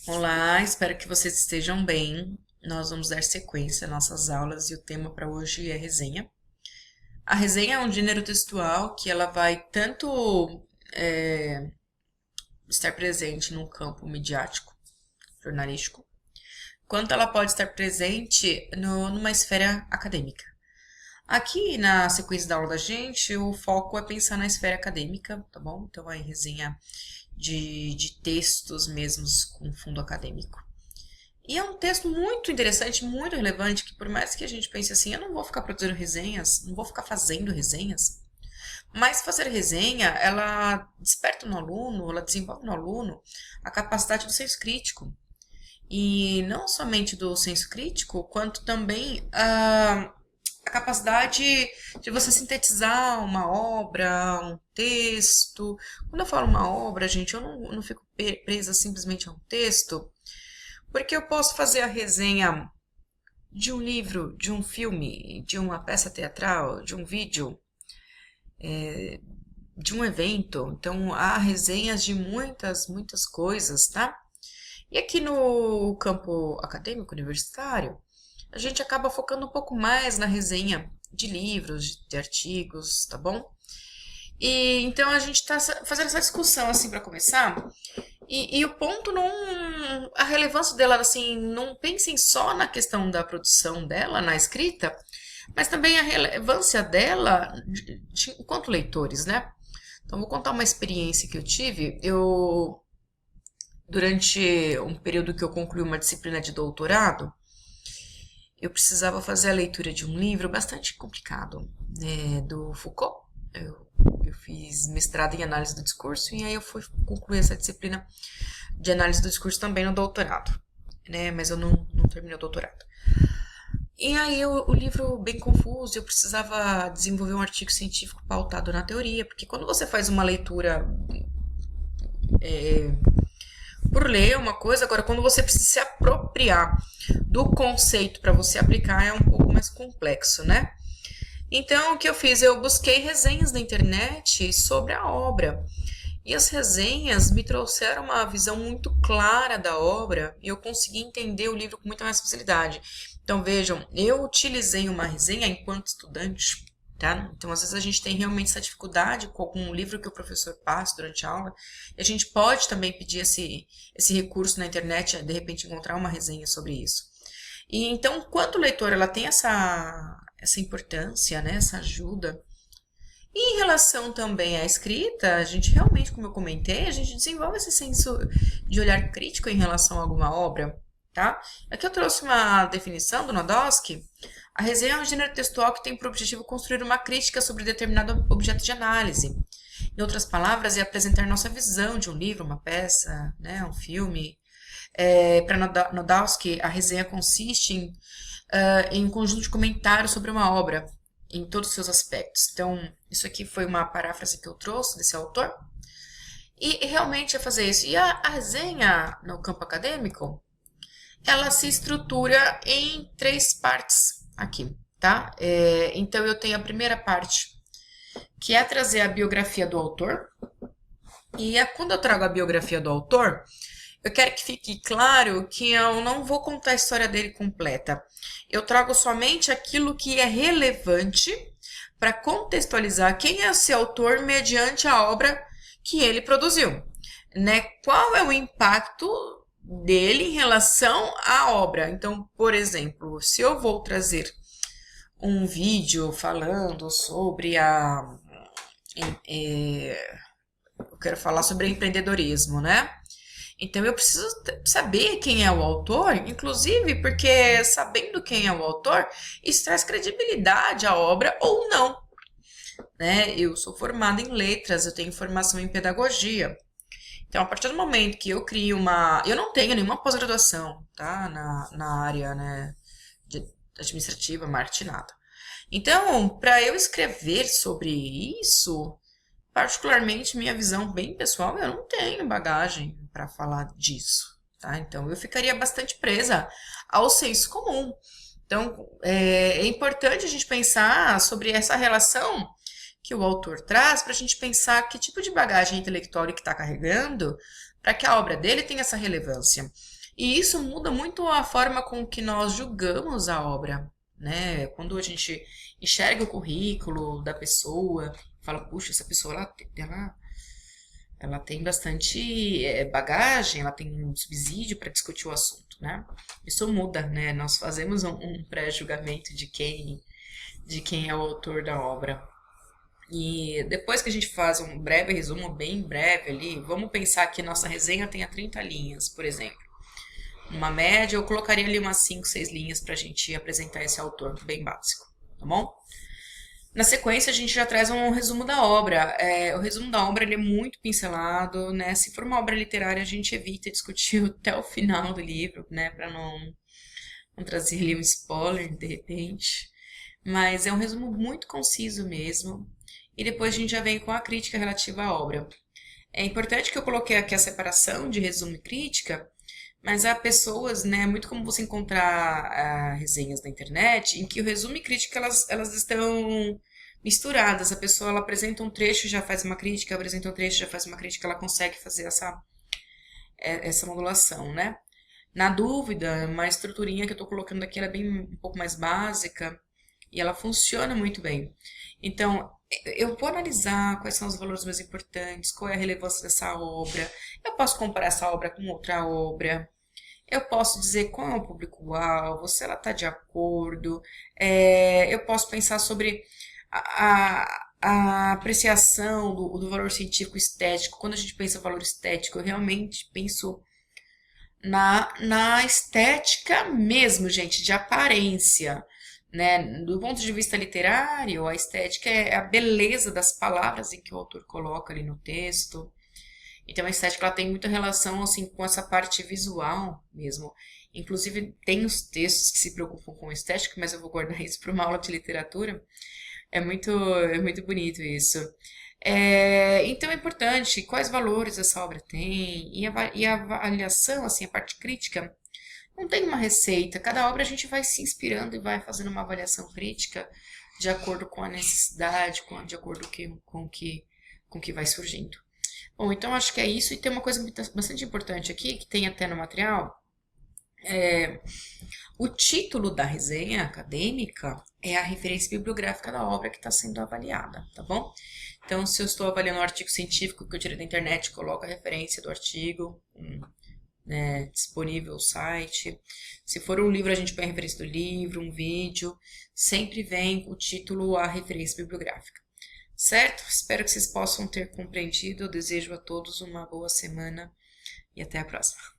Olá, espero que vocês estejam bem. Nós vamos dar sequência às nossas aulas e o tema para hoje é resenha. A resenha é um gênero textual que ela vai tanto estar presente num campo midiático, jornalístico, quanto ela pode estar presente numa esfera acadêmica. Aqui na sequência da aula da gente, o foco é pensar na esfera acadêmica, tá bom? Então, aí, resenha de textos mesmos com fundo acadêmico. E é um texto muito interessante, muito relevante, que por mais que a gente pense assim, eu não vou ficar produzindo resenhas, não vou ficar fazendo resenhas, mas fazer resenha, ela desperta no aluno, ela desenvolve no aluno a capacidade do senso crítico. E não somente do senso crítico, quanto também a capacidade de você sintetizar uma obra, um texto. Quando eu falo uma obra, gente, eu não fico presa simplesmente a um texto, porque eu posso fazer a resenha de um livro, de um filme, de uma peça teatral, de um vídeo, de um evento. Então, há resenhas de muitas coisas, tá? E aqui no campo acadêmico universitário, a gente acaba focando um pouco mais na resenha de livros, de artigos, tá bom? E então a gente está fazendo essa discussão assim para começar. E o ponto não. A relevância dela, assim, não pensem só na questão da produção dela, na escrita, mas também a relevância dela enquanto leitores, né? Então, vou contar uma experiência que eu tive. Durante um período que eu concluí uma disciplina de doutorado, eu precisava fazer a leitura de um livro bastante complicado, né, do Foucault. Eu fiz mestrado em análise do discurso e aí eu fui concluir essa disciplina de análise do discurso também no doutorado, né? Mas eu não terminei o doutorado. E aí o livro bem confuso, eu precisava desenvolver um artigo científico pautado na teoria, porque quando você faz uma leitura por ler uma coisa, agora quando você precisa se apropriar do conceito para você aplicar é um pouco mais complexo, né? Então, o que eu fiz? Eu busquei resenhas na internet sobre a obra. E as resenhas me trouxeram uma visão muito clara da obra e eu consegui entender o livro com muita mais facilidade. Então, vejam, eu utilizei uma resenha enquanto estudante, tá? Então, às vezes a gente tem realmente essa dificuldade com algum livro que o professor passa durante a aula. E a gente pode também pedir esse recurso na internet, de repente encontrar uma resenha sobre isso. E então, quanto leitor, ela tem essa importância, né, essa ajuda. E em relação também à escrita, a gente realmente, como eu comentei, a gente desenvolve esse senso de olhar crítico em relação a alguma obra, tá? Aqui eu trouxe uma definição do Nodosky. A resenha é um gênero textual que tem por objetivo construir uma crítica sobre determinado objeto de análise. Em outras palavras, é apresentar nossa visão de um livro, uma peça, né, um filme. Para Nodosky, a resenha consiste em um conjunto de comentários sobre uma obra, em todos os seus aspectos. Então, isso aqui foi uma paráfrase que eu trouxe desse autor. E realmente é fazer isso. E a resenha no campo acadêmico, ela se estrutura em três partes aqui, tá? Então, eu tenho a primeira parte, que é trazer a biografia do autor. E quando eu trago a biografia do autor, eu quero que fique claro que eu não vou contar a história dele completa. Eu trago somente aquilo que é relevante para contextualizar quem é esse autor mediante a obra que ele produziu, né? Qual é o impacto dele em relação à obra? Então, por exemplo, se eu vou trazer um vídeo falando sobre eu quero falar sobre empreendedorismo, né? Então eu preciso saber quem é o autor, inclusive porque sabendo quem é o autor, isso traz credibilidade à obra ou não, né? Eu sou formada em letras, eu tenho formação em pedagogia. Então, a partir do momento que eu crio eu não tenho nenhuma pós-graduação, tá? Na área, né, de administrativa, marketing, nada. Então, para eu escrever sobre isso, particularmente minha visão bem pessoal, eu não tenho bagagem para falar disso, tá? Então eu ficaria bastante presa ao senso comum. Então é importante a gente pensar sobre essa relação que o autor traz para a gente pensar que tipo de bagagem intelectual ele está carregando para que a obra dele tenha essa relevância. E isso muda muito a forma com que nós julgamos a obra, né? Quando a gente enxerga o currículo da pessoa, fala, puxa, essa pessoa ela tem bastante bagagem, ela tem um subsídio para discutir o assunto, né? Isso muda, né? Nós fazemos um pré-julgamento de quem é o autor da obra. E depois que a gente faz um breve resumo, bem breve ali, vamos pensar que nossa resenha tenha 30 linhas, por exemplo. Numa média, eu colocaria ali umas 5, 6 linhas para a gente apresentar esse autor, bem básico, tá bom? Na sequência, a gente já traz um resumo da obra. O resumo da obra ele é muito pincelado, né? Se for uma obra literária, a gente evita discutir até o final do livro, né? Para não trazer ali um spoiler, de repente. Mas é um resumo muito conciso mesmo. E depois a gente já vem com a crítica relativa à obra. É importante que eu coloquei aqui a separação de resumo e crítica, mas há pessoas, né, é muito como você encontrar resenhas na internet em que o resumo e crítica elas estão misturadas. A pessoa ela apresenta um trecho, já faz uma crítica, apresenta um trecho, já faz uma crítica, ela consegue fazer essa modulação, né? Na dúvida, uma estruturinha que eu estou colocando aqui, ela é bem um pouco mais básica e ela funciona muito bem. Então, eu vou analisar quais são os valores mais importantes, qual é a relevância dessa obra. Eu posso comparar essa obra com outra obra. Eu posso dizer qual é o público-alvo, se ela está de acordo. Eu posso pensar sobre a apreciação do valor científico estético. Quando a gente pensa em valor estético, eu realmente penso na estética mesmo, gente, de aparência. Né? Do ponto de vista literário, a estética é a beleza das palavras em que o autor coloca ali no texto. Então a estética ela tem muita relação assim com essa parte visual mesmo. Inclusive tem os textos que se preocupam com estética, mas eu vou guardar isso para uma aula de literatura. É muito bonito isso. Então é importante quais valores essa obra tem e a avaliação, assim, a parte crítica, não tem uma receita. Cada obra a gente vai se inspirando e vai fazendo uma avaliação crítica de acordo com a necessidade, de acordo com o que vai surgindo. Bom, então acho que é isso. E tem uma coisa bastante importante aqui, que tem até no material. O título da resenha acadêmica é a referência bibliográfica da obra que está sendo avaliada, tá bom? Então, se eu estou avaliando um artigo científico que eu tirei da internet, coloco a referência do artigo, né, disponível no site. Se for um livro, a gente põe a referência do livro, um vídeo. Sempre vem o título, a referência bibliográfica. Certo? Espero que vocês possam ter compreendido. Eu desejo a todos uma boa semana e até a próxima.